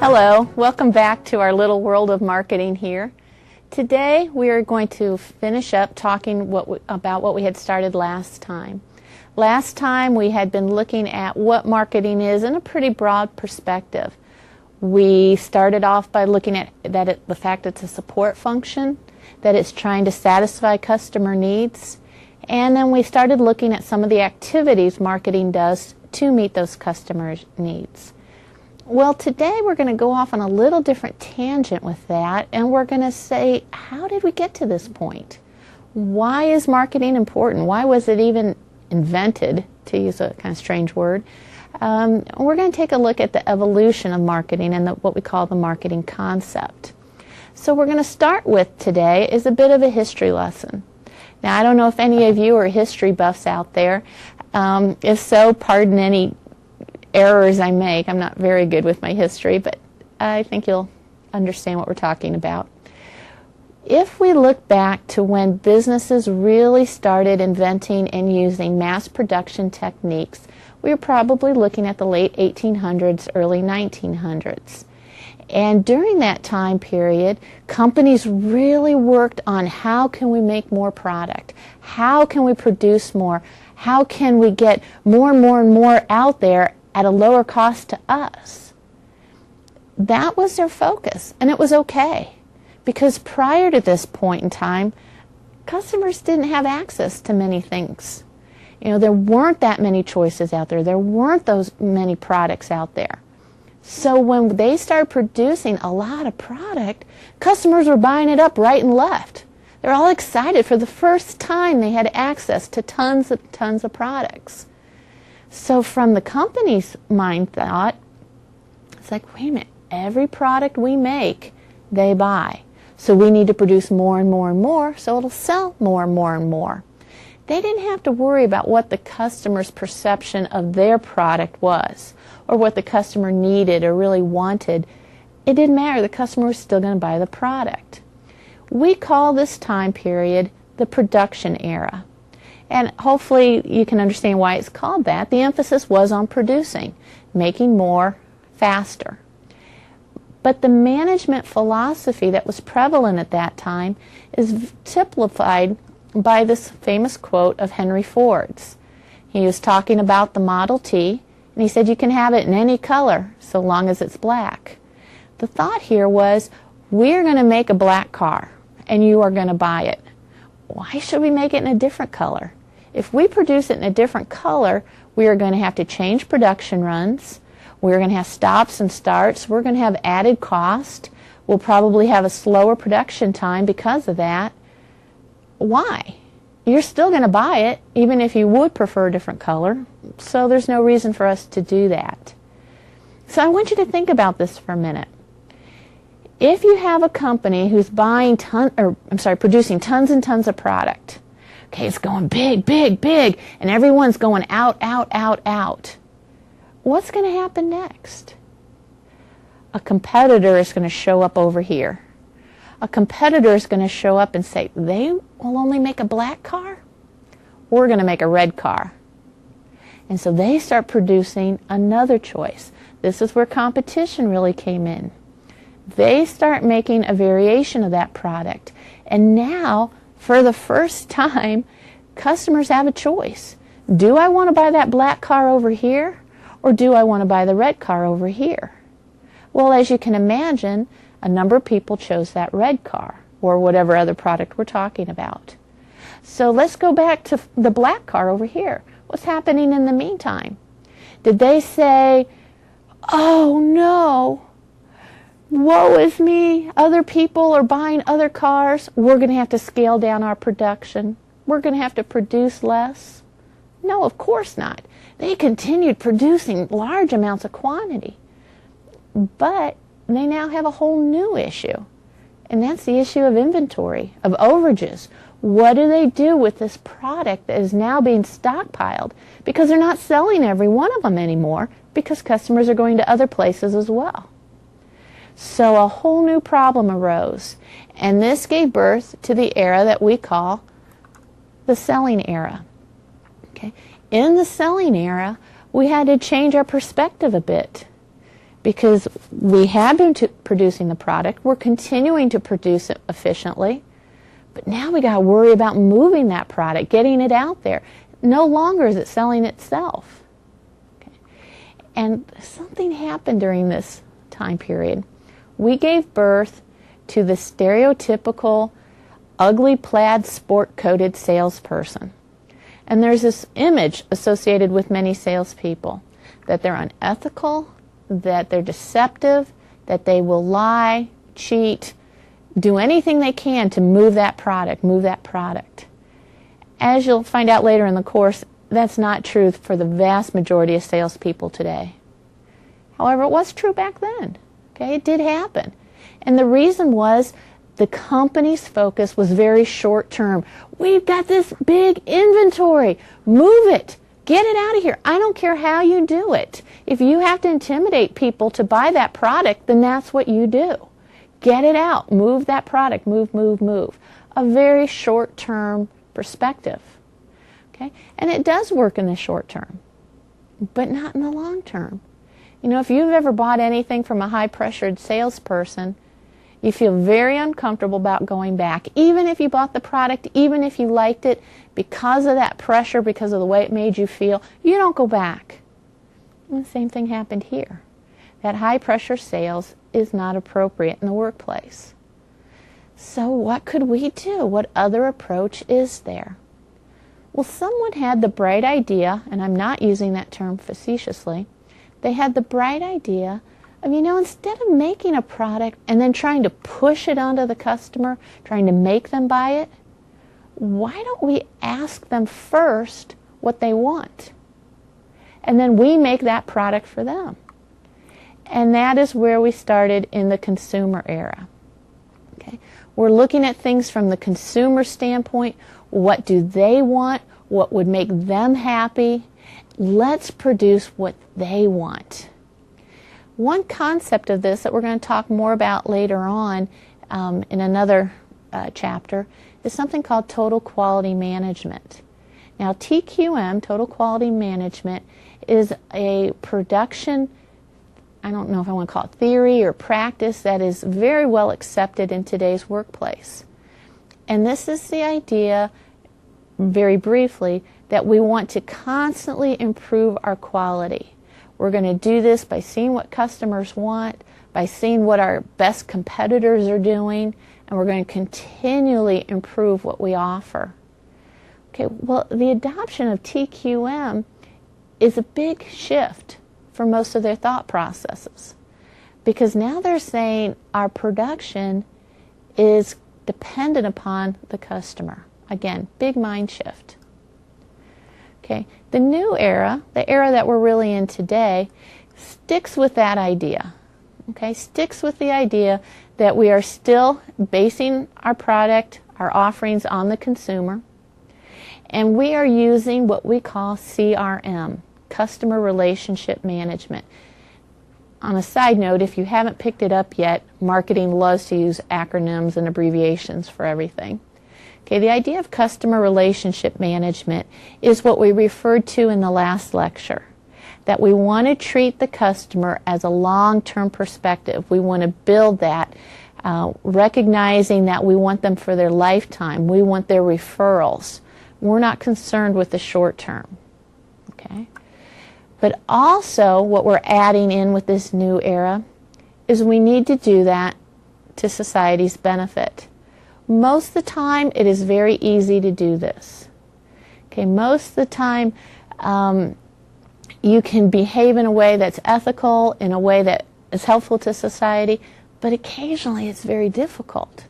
Hello, welcome back to our little world of marketing here. Today we are going to finish up talking about what we had started last time. Last time we had been looking at what marketing is in a pretty broad perspective. We started off by looking at the fact it's a support function, that it's trying to satisfy customer needs, and then we started looking at some of the activities marketing does to meet those customers' needs. Well, today we're going to go off on a little different tangent with that, and we're going to say, how did we get to this point? Why is marketing important? Why was it even invented, to use a kind of strange word? We're going to take a look at the evolution of marketing and what we call the marketing concept. So we're going to start with today is a bit of a history lesson. Now, I don't know if any of you are history buffs out there. If so, pardon any errors I make. I'm not very good with my history, but I think you'll understand what we're talking about. If we look back to when businesses really started inventing and using mass production techniques, we were probably looking at the late 1800s, early 1900s. And during that time period, companies really worked on how can we make more product? How can we produce more? How can we get more and more and more out there at a lower cost to us? That was their focus, and it was okay, because prior to this point in time, customers didn't have access to many things. You know, there weren't that many choices out there. There weren't those many products out there. So when they started producing a lot of product, customers were buying it up right and left. They're all excited for the first time they had access to tons of products. So from the company's mind thought, it's like, wait a minute, every product we make, they buy. So we need to produce more and more and more, so it'll sell more and more and more. They didn't have to worry about what the customer's perception of their product was, or what the customer needed or really wanted. It didn't matter. The customer was still going to buy the product. We call this time period the production era. And hopefully you can understand why it's called that. The emphasis was on producing, making more faster. But the management philosophy that was prevalent at that time is typified by this famous quote of Henry Ford's. He was talking about the Model T, and he said you can have it in any color so long as it's black. The thought here was, we're going to make a black car, and you are going to buy it. Why should we make it in a different color? If we produce it in a different color, we are going to have to change production runs. We're going to have stops and starts. We're going to have added cost. We'll probably have a slower production time because of that. Why? You're still going to buy it, even if you would prefer a different color. So there's no reason for us to do that. So I want you to think about this for a minute. If you have a company who's producing tons and tons of product, okay, it's going big, big, big, and everyone's going out, out, out, out. What's going to happen next? A competitor is going to show up over here. A competitor is going to show up and say, they will only make a black car? We're going to make a red car. And so they start producing another choice. This is where competition really came in. They start making a variation of that product. And now, for the first time, customers have a choice. Do I want to buy that black car over here, or do I want to buy the red car over here? Well, as you can imagine, a number of people chose that red car, or whatever other product we're talking about. So let's go back to the black car over here. What's happening in the meantime? Did they say, oh no, woe is me, other people are buying other cars, we're going to have to scale down our production, we're going to have to produce less? No, of course not. They continued producing large amounts of quantity. But they now have a whole new issue, and that's the issue of inventory, of overages. What do they do with this product that is now being stockpiled? Because they're not selling every one of them anymore, because customers are going to other places as well. So a whole new problem arose, and this gave birth to the era that we call the selling era. Okay? In the selling era, we had to change our perspective a bit. because we have been producing the product, we're continuing to produce it efficiently, but now we got to worry about moving that product, getting it out there. No longer is it selling itself. Okay. And something happened during this time period. We gave birth to the stereotypical ugly plaid sport-coated salesperson. And there's this image associated with many salespeople, that they're unethical, that they're deceptive, that they will lie, cheat, do anything they can to move that product. As you'll find out later in the course, that's not true for the vast majority of salespeople today. However, it was true back then. Okay, it did happen. And the reason was the company's focus was very short term. We've got this big inventory. Move it. Get it out of here. I don't care how you do it. If you have to intimidate people to buy that product, then that's what you do. Get it out. Move that product. Move, move, move. A very short-term perspective. Okay? And it does work in the short term, but not in the long term. You know, if you've ever bought anything from a high-pressured salesperson, you feel very uncomfortable about going back. Even if you bought the product, even if you liked it, because of that pressure, because of the way it made you feel, you don't go back. And the same thing happened here. That high-pressure sales is not appropriate in the workplace. So what could we do? What other approach is there? Well, someone had the bright idea, and I'm not using that term facetiously, they had the bright idea of, you know, instead of making a product and then trying to push it onto the customer, trying to make them buy it, why don't we ask them first what they want? And then we make that product for them. And that is where we started in the consumer era. Okay? We're looking at things from the consumer standpoint. What do they want? What would make them happy? Let's produce what they want. One concept of this that we're going to talk more about later on in another chapter is something called total quality management. Now, TQM, total quality management, is a production, I don't know if I want to call it theory or practice, that is very well accepted in today's workplace. And this is the idea, very briefly, that we want to constantly improve our quality. We're going to do this by seeing what customers want, by seeing what our best competitors are doing, and we're going to continually improve what we offer. Okay, well, the adoption of TQM is a big shift for most of their thought processes, because now they're saying our production is dependent upon the customer. Again, big mind shift. Okay, the new era, the era that we're really in today, sticks with that idea. Okay, sticks with the idea that we are still basing our product, our offerings on the consumer, and we are using what we call CRM, Customer Relationship Management. On a side note, if you haven't picked it up yet, marketing loves to use acronyms and abbreviations for everything. Okay, the idea of customer relationship management is what we referred to in the last lecture, that we want to treat the customer as a long-term perspective. We want to build that, recognizing that we want them for their lifetime. We want their referrals. We're not concerned with the short term. Okay? But also what we're adding in with this new era is we need to do that to society's benefit. Most of the time, it is very easy to do this. Okay, most of the time, you can behave in a way that's ethical, in a way that is helpful to society, but occasionally it's very difficult.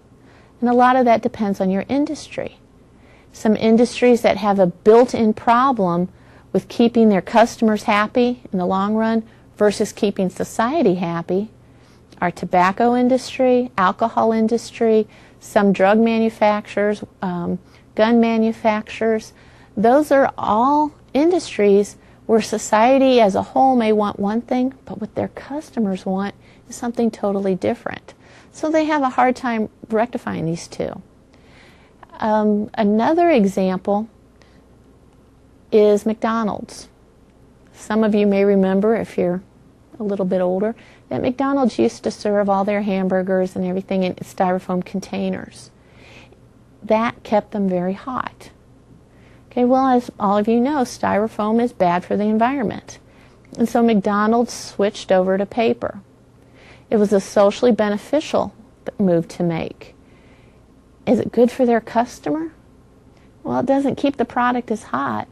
And a lot of that depends on your industry. Some industries that have a built-in problem with keeping their customers happy in the long run versus keeping society happy are tobacco industry, alcohol industry, some drug manufacturers, gun manufacturers. Those are all industries where society as a whole may want one thing, but what their customers want is something totally different. So they have a hard time rectifying these two. Another example is McDonald's. Some of you may remember, if you're a little bit older, that McDonald's used to serve all their hamburgers and everything in styrofoam containers. That kept them very hot. Okay, well, as all of you know, styrofoam is bad for the environment. And so McDonald's switched over to paper. It was a socially beneficial move to make. Is it good for their customer? Well, it doesn't keep the product as hot,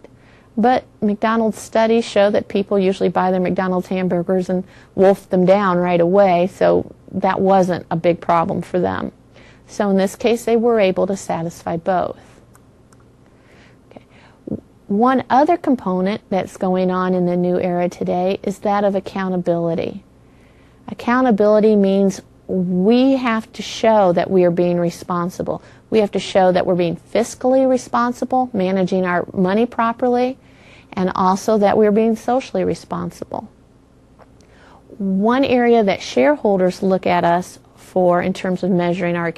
but McDonald's studies show that people usually buy their McDonald's hamburgers and wolf them down right away, so that wasn't a big problem for them. So in this case, they were able to satisfy both. Okay. One other component that's going on in the new era today is that of accountability. Accountability means we have to show that we are being responsible. We have to show that we're being fiscally responsible, managing our money properly, and also that we're being socially responsible. One area that shareholders look at us for in terms of measuring our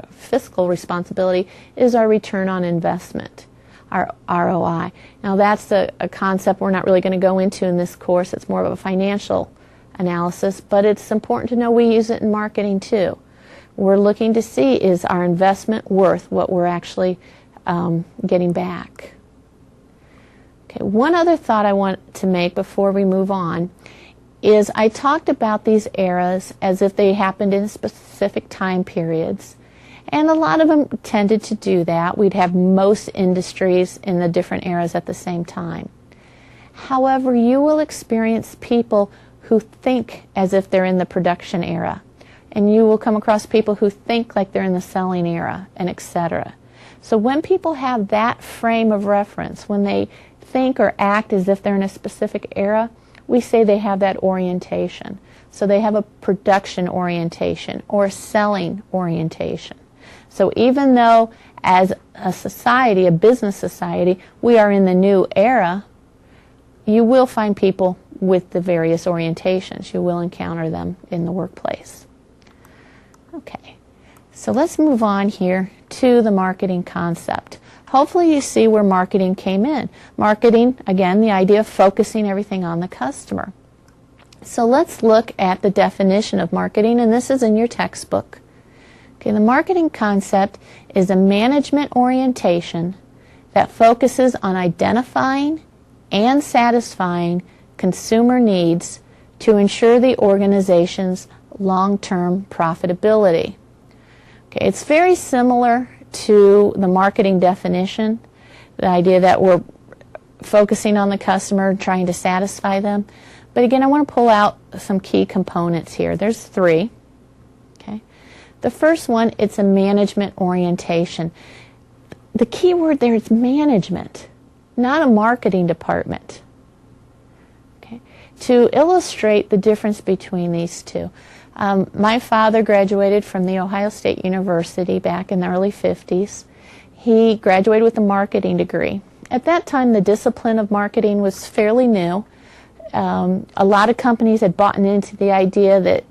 fiscal responsibility is our return on investment, our ROI. Now that's a concept we're not really going to go into in this course. It's more of a financial analysis, but it's important to know we use it in marketing too. We're looking to see, is our investment worth what we're actually getting back? Okay, one other thought I want to make before we move on is I talked about these eras as if they happened in specific time periods, and a lot of them tended to do that. We'd have most industries in the different eras at the same time. However, you will experience people who think as if they're in the production era, and you will come across people who think like they're in the selling era, and etc. So when people have that frame of reference, when they think or act as if they're in a specific era, we say they have that orientation. So they have a production orientation or a selling orientation. So even though as a society, a business society, we are in the new era, you will find people with the various orientations. You will encounter them in the workplace. Okay, so let's move on here to the marketing concept. Hopefully you see where marketing came in. Marketing, again, the idea of focusing everything on the customer. So let's look at the definition of marketing, and this is in your textbook. Okay, the marketing concept is a management orientation that focuses on identifying and satisfying consumer needs to ensure the organization's long-term profitability. Okay, it's very similar to the marketing definition, the idea that we're focusing on the customer, trying to satisfy them. But again, I want to pull out some key components here. There's three. Okay, the first one, it's a management orientation. The key word there is management, not a marketing department. Okay, to illustrate the difference between these two. My father graduated from the Ohio State University back in the early 50s. He graduated with a marketing degree. At that time, the discipline of marketing was fairly new. A lot of companies had bought into the idea that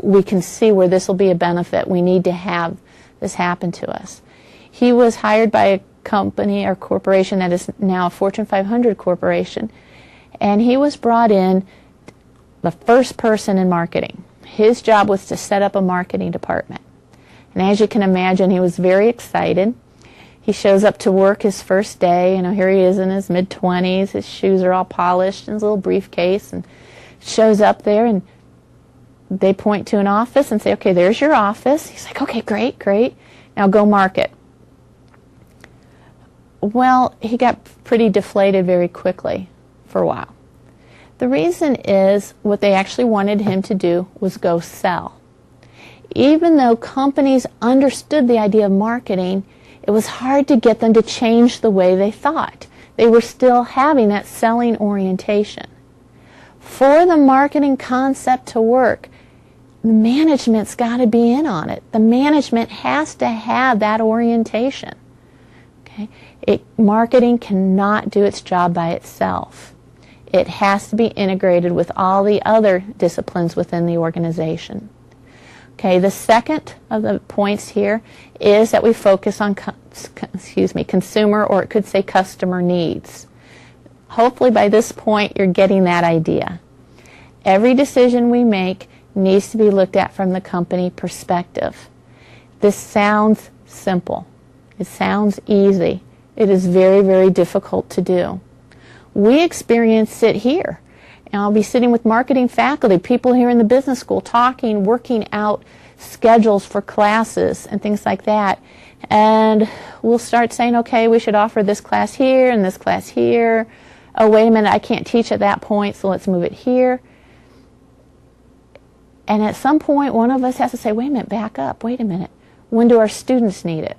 we can see where this will be a benefit. We need to have this happen to us. He was hired by a company or corporation that is now a Fortune 500 corporation, and he was brought in the first person in marketing. His job was to set up a marketing department. And as you can imagine, he was very excited. He shows up to work his first day. Here he is in his mid-20s. His shoes are all polished in his little briefcase, and shows up there, and they point to an office and say, okay, there's your office. He's like, okay, great, great. Now go market. Well, he got pretty deflated very quickly for a while. The reason is what they actually wanted him to do was go sell. Even though companies understood the idea of marketing, it was hard to get them to change the way they thought. They were still having that selling orientation. For the marketing concept to work, the management's got to be in on it. The management has to have that orientation. Okay? Marketing cannot do its job by itself. It has to be integrated with all the other disciplines within the organization. Okay, the second of the points here is that we focus on consumer, or it could say customer needs. Hopefully by this point you're getting that idea. Every decision we make needs to be looked at from the company perspective. This sounds simple. It sounds easy. It is very, very difficult to do. We experience it here. And I'll be sitting with marketing faculty, people here in the business school, talking, working out schedules for classes and things like that. And we'll start saying, okay, we should offer this class here and this class here. Oh, wait a minute, I can't teach at that point, so let's move it here. And at some point, one of us has to say, wait a minute, back up, wait a minute. When do our students need it?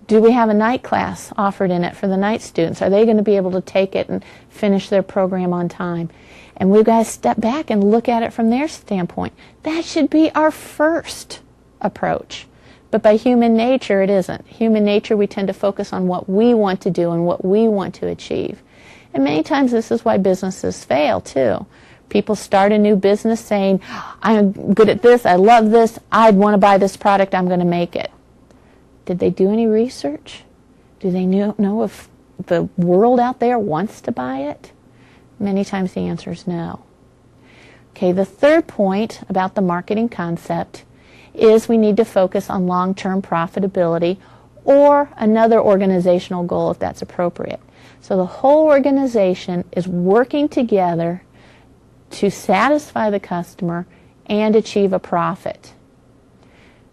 Do we have a night class offered in it for the night students? Are they going to be able to take it and finish their program on time? And we've got to step back and look at it from their standpoint. That should be our first approach. But by human nature, it isn't. Human nature, we tend to focus on what we want to do and what we want to achieve. And many times this is why businesses fail, too. People start a new business saying, I'm good at this, I love this, I'd want to buy this product, I'm going to make it. Did they do any research? Do they know if the world out there wants to buy it? Many times the answer is no. Okay, the third point about the marketing concept is we need to focus on long-term profitability or another organizational goal if that's appropriate. So the whole organization is working together to satisfy the customer and achieve a profit.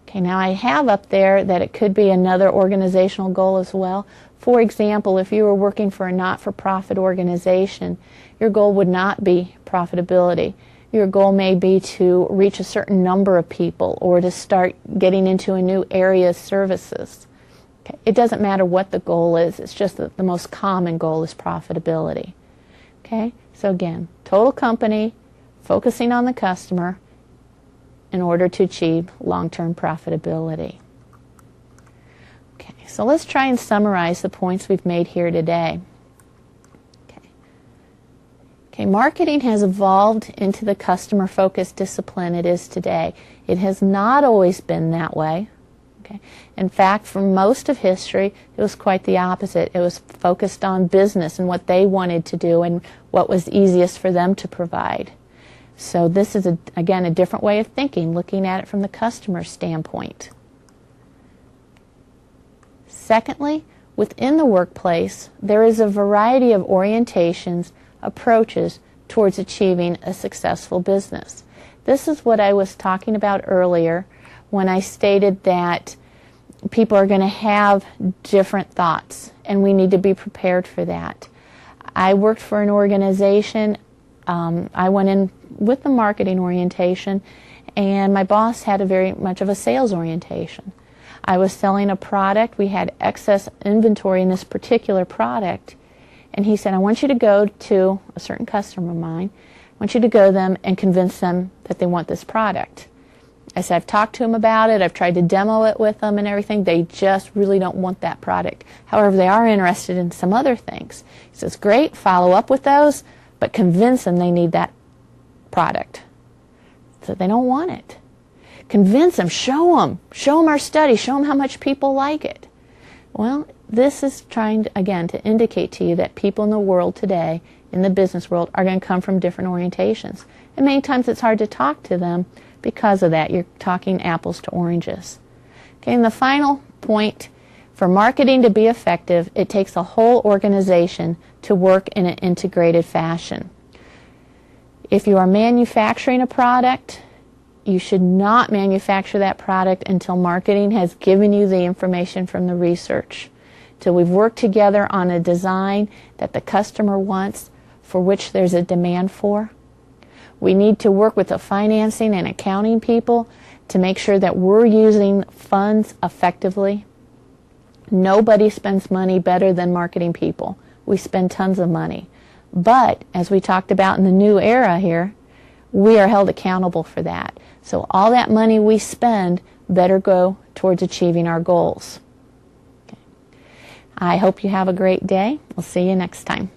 Okay, now I have up there that it could be another organizational goal as well. For example, if you were working for a not-for-profit organization, your goal would not be profitability. Your goal may be to reach a certain number of people or to start getting into a new area of services. Okay, it doesn't matter what the goal is, it's just that the most common goal is profitability. Okay, so again, total company, focusing on the customer, in order to achieve long-term profitability. Okay, so let's try and summarize the points we've made here today. Okay, marketing has evolved into the customer-focused discipline it is today. It has not always been that way. Okay? In fact, for most of history, it was quite the opposite. It was focused on business and what they wanted to do and what was easiest for them to provide. So this is, again, a different way of thinking, looking at it from the customer standpoint. Secondly, within the workplace, there is a variety of orientations, approaches towards achieving a successful business. This is what I was talking about earlier when I stated that people are going to have different thoughts, and we need to be prepared for that. I worked for an organization. I went in with the marketing orientation, and my boss had a very much of a sales orientation. I was selling a product. We had excess inventory in this particular product, and he said, I want you to go to a certain customer of mine. I want you to go to them and convince them that they want this product. I said, I've talked to them about it. I've tried to demo it with them and everything. They just really don't want that product. However, they are interested in some other things. He says, great, follow up with those, but convince them they need that product. So they don't want it. Convince them, show them our study, show them how much people like it. Well, this is trying, again, to indicate to you that people in the world today, in the business world, are going to come from different orientations. And many times it's hard to talk to them because of that. You're talking apples to oranges. Okay, and the final point, for marketing to be effective, it takes a whole organization to work in an integrated fashion. If you are manufacturing a product, you should not manufacture that product until marketing has given you the information from the research. Till we've worked together on a design that the customer wants, for which there's a demand for. We need to work with the financing and accounting people to make sure that we're using funds effectively. Nobody spends money better than marketing people. We spend tons of money. But, as we talked about in the new era here, we are held accountable for that. So all that money we spend better go towards achieving our goals. Okay. I hope you have a great day. We'll see you next time.